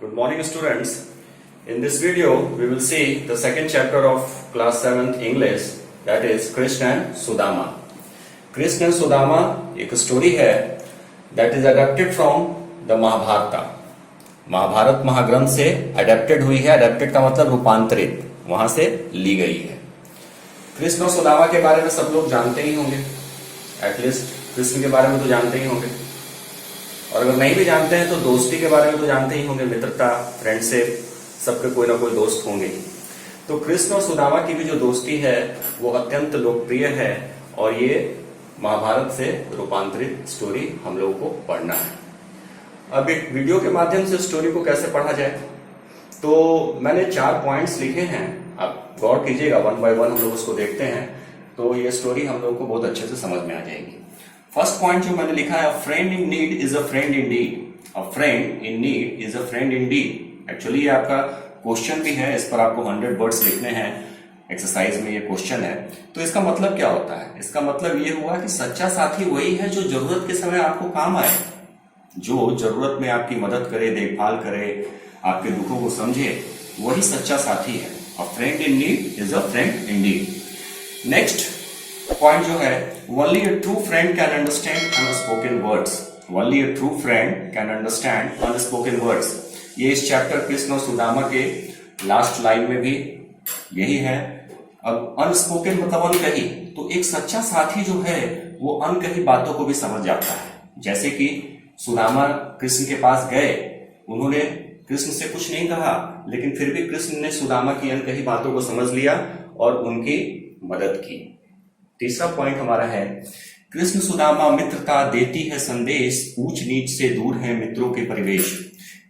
Good morning, students. In this video, we will see the second chapter of class 7th English, that is Krishna and Sudama. Krishna and Sudama एक story है that is adapted from the Mahabharata. Mahabharata महाग्रंथ से adapted हुई है. Adapted का मतलब रूपांतरित, वहां से ली गई है. कृष्ण और सुदामा के बारे में सब लोग जानते ही होंगे. एटलीस्ट कृष्ण के बारे में तो जानते ही होंगे, और अगर नहीं भी जानते हैं तो दोस्ती के बारे में तो जानते ही होंगे. मित्रता, फ्रेंडशिप, सबके कोई ना कोई दोस्त होंगे ही. तो कृष्ण और सुदामा की भी जो दोस्ती है वो अत्यंत लोकप्रिय है, और ये महाभारत से रूपांतरित स्टोरी हम लोगों को पढ़ना है. अब एक वीडियो के माध्यम से स्टोरी को कैसे पढ़ा जाए, तो मैंने 4 पॉइंट्स लिखे हैं. आप गौर कीजिएगा, 1 बाय 1 हम लोग उसको देखते हैं तो ये स्टोरी हम लोग को बहुत अच्छे से समझ में आ जाएगी. फर्स्ट पॉइंट जो मैंने लिखा है, a friend in need is a friend indeed. A friend in need is a friend indeed. Actually ये आपका क्वेश्चन भी है, इस पर आपको 100 वर्ड्स लिखने हैं. एक्सरसाइज में ये क्वेश्चन है. तो इसका मतलब क्या होता है? इसका मतलब ये हुआ कि सच्चा साथी वही है जो जरूरत के समय आपको काम आए, जो जरूरत में आपकी मदद करे, देखभाल करे, आपके दुखों को समझे, वही सच्चा साथी है. A friend in need is a friend indeed. Next point जो है, only a true friend can understand unspoken words. Only a true friend can understand unspoken words. ये इस चैप्टर कृष्ण और सुदामा के लास्ट लाइन में भी यही है. अब अनस्पोकन मतलब अनकही, तो एक सच्चा साथी जो है वो अनकही बातों को भी समझ जाता है. जैसे कि सुदामा कृष्ण के पास गए, उन्होंने कृष्ण से कुछ नहीं कहा, लेकिन फिर भी कृष्ण ने सुदामा की अनकही बातों को समझ लिया और उनकी मदद की. तीसरा पॉइंट हमारा है, कृष्ण सुदामा मित्रता देती है संदेश, ऊंच नीच से दूर है मित्रों के परिवेश.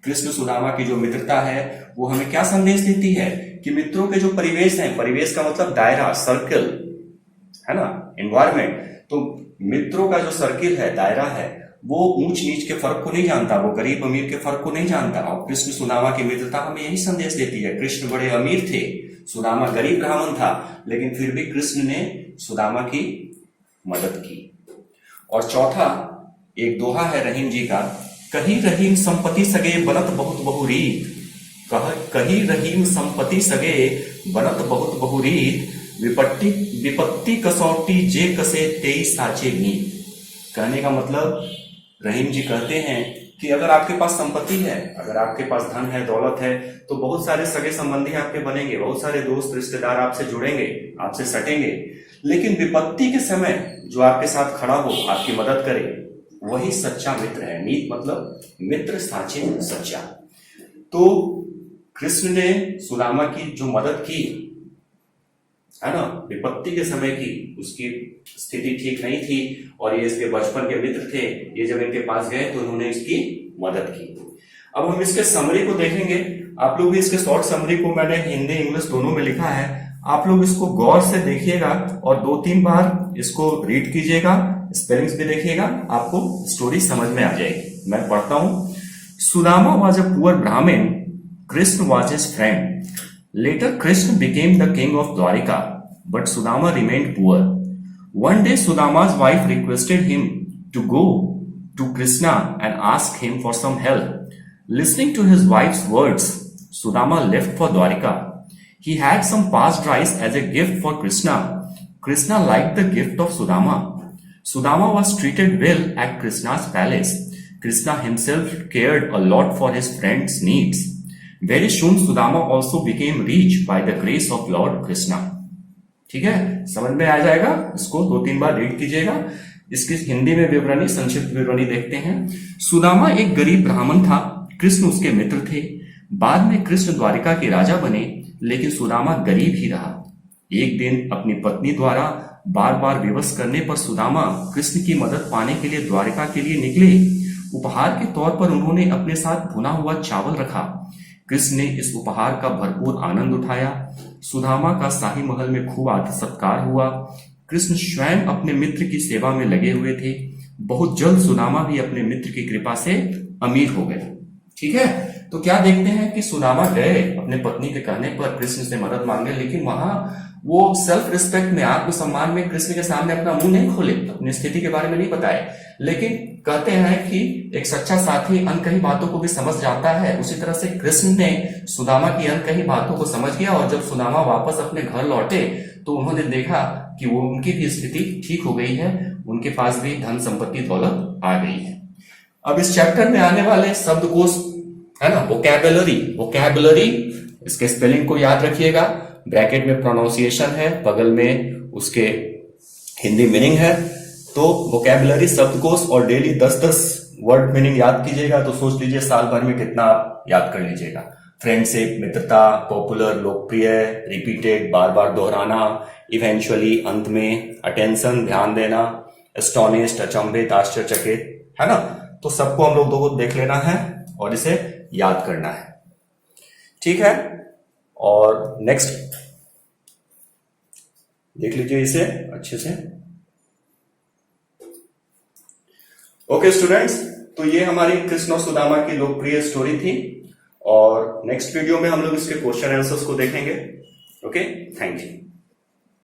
कृष्ण सुदामा की जो मित्रता है वो हमें क्या संदेश देती है कि मित्रों के जो परिवेश है, परिवेश का मतलब दायरा, सर्कल है ना, एनवायरमेंट. तो मित्रों का जो सर्किल है, दायरा है, वो ऊंच नीच के फर्क को नहीं जानता, वो गरीब अमीर के फर्क को नहीं जानता. और कृष्ण सुदामा की मित्रता हमें यही संदेश देती है. कृष्ण बड़े अमीर थे, सुदामा गरीब ब्राह्मण था, लेकिन फिर भी कृष्ण ने सुदामा की मदद की. और चौथा एक दोहा है रहीम जी का, कही रहीम संपत्ति सगे बनत बहुत बहुरीत. कही रहीम संपत्ति सगे बनत बहुत बहुरीत, विपत्ति कसौटी जे कसे तेई साचे नीत. कहने का मतलब रहीम जी कहते हैं कि अगर आपके पास संपत्ति है, अगर आपके पास धन है, दौलत है, तो बहुत सारे सगे संबंधी आपके बनेंगे, बहुत सारे दोस्त रिश्तेदार आपसे जुड़ेंगे, आपसे सटेंगे, लेकिन विपत्ति के समय जो आपके साथ खड़ा हो, आपकी मदद करे, वही सच्चा मित्र है. नीत मतलब मित्र, साचे, सच्चा. तो कृष्ण ने सुदामा की जो मदद की है ना, विपत्ति के समय की, उसकी स्थिति ठीक नहीं थी और ये इसके बचपन के मित्र थे, ये जब इनके पास गए तो उन्होंने इसकी मदद की. अब हम इसके समरी को देखेंगे. आप लोग भी इसके शॉर्ट समरी को मैंने हिंदी इंग्लिश दोनों में लिखा है, आप लोग इसको गौर से देखिएगा और 2-3 बार इसको रीड कीजिएगा, स्पेलिंग्स भी देखिएगा, आपको स्टोरी समझ में आ जाएगी. मैं पढ़ता हूं. सुदामा वॉज अ पुअर ब्राह्मण, Krishna was his friend. Later Krishna became the king of Dwarika, but Sudama remained poor. One day Sudama's wife requested him to go to Krishna and ask him for some help. Listening to his wife's words, Sudama left for Dwarika. He had some past rice as a gift for Krishna. Krishna liked the gift of Sudama. Sudama was treated well at Krishna's palace. Krishna himself cared a lot for his friend's needs. Very soon Sudama also became rich by the grace of Lord Krishna. ठीक है, समझ में आ जाएगा. इसको 2-3 बार read कीजिएगा. इसकी हिंदी में विवरणी, संक्षिप्त विवरणी देखते हैं. सुदामा एक गरीब ब्राह्मण था, कृष्ण उसके मित्र थे. बाद में कृष्ण द्वारिका के राजा बने, लेकिन सुदामा गरीब ही रहा. एक दिन अपनी पत्नी द्वारा बार बार विवश करने पर सुदामा कृष्ण की मदद पाने के लिए द्वारिका के लिए निकले. उपहार के तौर पर उन्होंने अपने साथ भुना हुआ चावल रखा. कृष्ण ने इस उपहार का भरपूर आनंद उठाया. सुदामा का शाही महल में खूब आदर सत्कार हुआ. कृष्ण स्वयं अपने मित्र की सेवा में लगे हुए थे. बहुत जल्द सुदामा भी अपने मित्र की कृपा से अमीर हो गए. ठीक है, तो क्या देखते हैं कि सुदामा गए अपने पत्नी के कहने पर कृष्ण से मदद मांगे, लेकिन वहां वो सेल्फ रिस्पेक्ट में, आत्मसम्मान में कृष्ण के सामने अपना मुंह नहीं खोले, अपनी स्थिति के बारे में नहीं बताए, लेकिन कहते हैं कि एक सच्चा साथी अनकही बातों को भी समझ जाता है। उसी तरह से कृष्ण ने सुदामा की अनकही बातों को समझ गया, और जब सुदामा वापस अपने घर लौटे तो उन्होंने देखा कि वो उनकी भी स्थिति ठीक हो गई है, उनके पास भी धन संपत्ति दौलत आ गई है। अब इस चैप्टर में आने वाले शब्दकोश है ना, वोकैबुलरी, इसके स्पेलिंग को याद रखिएगा। ब्रैकेट में प्रोनाउंसिएशन है, बगल में उसके हिंदी मीनिंग है। तो वोकैबुलरी शब्दकोश और डेली 10-10 वर्ड मीनिंग याद कीजिएगा, तो सोच लीजिए साल भर में कितना आप याद कर लीजिएगा। फ्रेंडशिप, मित्रता, पॉपुलर, लोकप्रिय, रिपीटेड, बार बार दोहराना, इवेंचुअली, अंत में, अटेंशन, ध्यान देना, एस्टोनिश्ड, अचंभित, आश्चर्यचकित, है ना। तो सबको हम लोग दो देख लेना है और इसे याद करना है, ठीक है। और नेक्स्ट देख लीजिए इसे अच्छे से। ओके स्टूडेंट्स, तो ये हमारी कृष्ण और सुदामा की लोकप्रिय स्टोरी थी, और नेक्स्ट वीडियो में हम लोग इसके क्वेश्चन आंसर्स को देखेंगे। Okay, thank you.